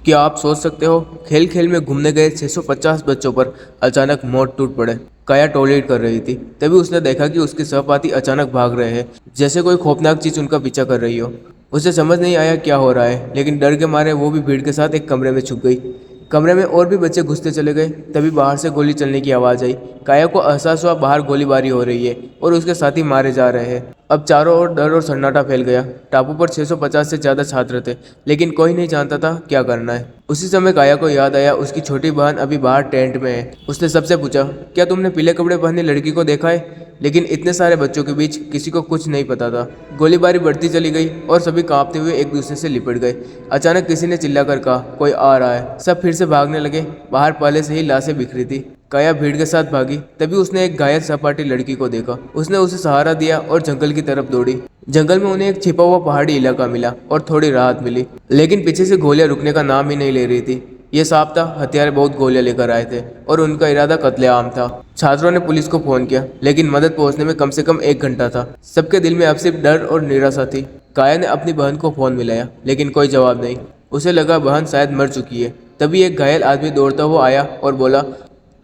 क्या आप सोच सकते हो, खेल खेल में घूमने गए 650 बच्चों पर अचानक मौत टूट पड़े। काया टॉयलेट कर रही थी, तभी उसने देखा कि उसके सहपाठी अचानक भाग रहे हैं, जैसे कोई खौफनाक चीज उनका पीछा कर रही हो। उसे समझ नहीं आया क्या हो रहा है, लेकिन डर के मारे वो भी भीड़ के साथ एक कमरे में छुप गई। कमरे में और भी बच्चे घुसते चले गए, तभी बाहर से गोली चलने की आवाज़ आई। काया को एहसास हुआ बाहर गोलीबारी हो रही है और उसके साथी मारे जा रहे हैं। अब चारों ओर डर और सन्नाटा फैल गया। टापू पर 650 से ज़्यादा छात्र थे, लेकिन कोई नहीं जानता था क्या करना है। उसी समय काया को याद आया उसकी छोटी बहन अभी बाहर टेंट में है। उसने सबसे पूछा, क्या तुमने पीले कपड़े पहने लड़की को देखा है? लेकिन इतने सारे बच्चों के बीच किसी को कुछ नहीं पता था। गोलीबारी बढ़ती चली गई और सभी कांपते हुए एक दूसरे से लिपट गए। अचानक किसी ने चिल्लाकर कहा, कोई आ रहा है। सब फिर से भागने लगे। बाहर पहले से ही लाशें बिखरी थी। काया भीड़ के साथ भागी, तभी उसने एक घायल सपाटी लड़की को देखा। उसने उसे सहारा दिया और जंगल की तरफ दौड़ी। जंगल में उन्हें एक छिपा हुआ पहाड़ी इलाका मिला और थोड़ी राहत मिली, लेकिन पीछे से गोलियां रुकने का नाम ही नहीं ले रही थी। ये साफ था, हथियार बहुत गोलियां लेकर आए थे और उनका इरादा कत्लेआम था। छात्रों ने पुलिस को फोन किया, लेकिन मदद पहुंचने में कम से कम 1 घंटा था। सबके दिल में अब सिर्फ डर और निराशा थी। काया ने अपनी बहन को फोन मिलाया, लेकिन कोई जवाब नहीं। उसे लगा बहन शायद मर चुकी है। तभी एक घायल आदमी दौड़ता हुआ आया और बोला,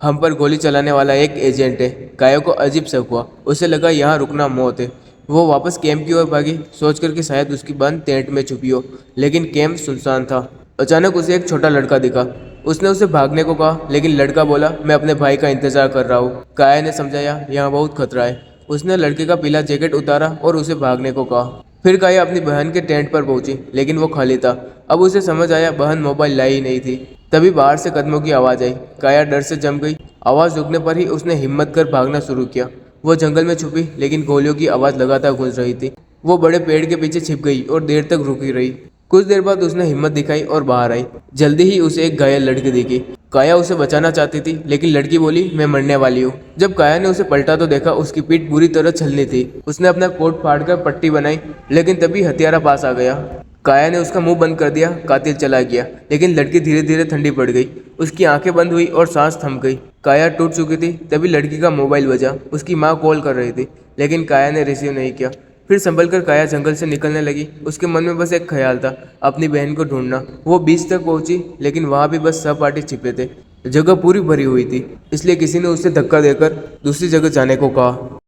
हम पर गोली चलाने वाला एक एजेंट है। काया को अजीब शक हुआ। उसे लगा यहाँ रुकना मौत है। वो वापस कैंप की ओर भागी, सोचकर कि शायद उसकी बहन टेंट में छुपी हो, लेकिन कैंप सुनसान था। अचानक उसे एक छोटा लड़का दिखा। उसने उसे भागने को कहा, लेकिन लड़का बोला, मैं अपने भाई का इंतजार कर रहा हूँ। काया ने समझाया, यहाँ बहुत खतरा है। उसने लड़के का पीला जैकेट उतारा और उसे भागने को कहा। फिर काया अपनी बहन के टेंट पर पहुंची, लेकिन वो खाली था। अब उसे समझ आया बहन मोबाइल लाई ही नहीं थी। तभी बाहर से कदमों की आवाज़ आई। काया डर से जम गई। आवाज़ रुकने पर ही उसने हिम्मत कर भागना शुरू किया। वो जंगल में छुपी, लेकिन गोलियों की आवाज़ लगातार गूंज रही थी। वो बड़े पेड़ के पीछे छिप गई और देर तक रुकी रही। कुछ देर बाद उसने हिम्मत दिखाई और बाहर आई। जल्दी ही उसे एक घायल लड़की दिखी। काया उसे बचाना चाहती थी, लेकिन लड़की बोली, मैं मरने वाली हूँ। जब काया ने उसे पलटा तो देखा उसकी पीठ बुरी तरह छलनी थी। उसने अपना कोट फाड़कर पट्टी बनाई, लेकिन तभी हत्यारा पास आ गया। काया ने उसका मुंह बंद कर दिया। कातिल चला गया, लेकिन लड़की धीरे धीरे ठंडी पड़ गई। उसकी आंखें बंद हुई और सांस थम गई। काया टूट चुकी थी। तभी लड़की का मोबाइल बजा। उसकी माँ कॉल कर रही थी, लेकिन काया ने रिसीव नहीं किया। फिर संभल कर काया जंगल से निकलने लगी। उसके मन में बस एक ख्याल था, अपनी बहन को ढूंढना। वो बीच तक पहुंची, लेकिन वहां भी बस सहपाठी छिपे थे। जगह पूरी भरी हुई थी, इसलिए किसी ने उसे धक्का देकर दूसरी जगह जाने को कहा।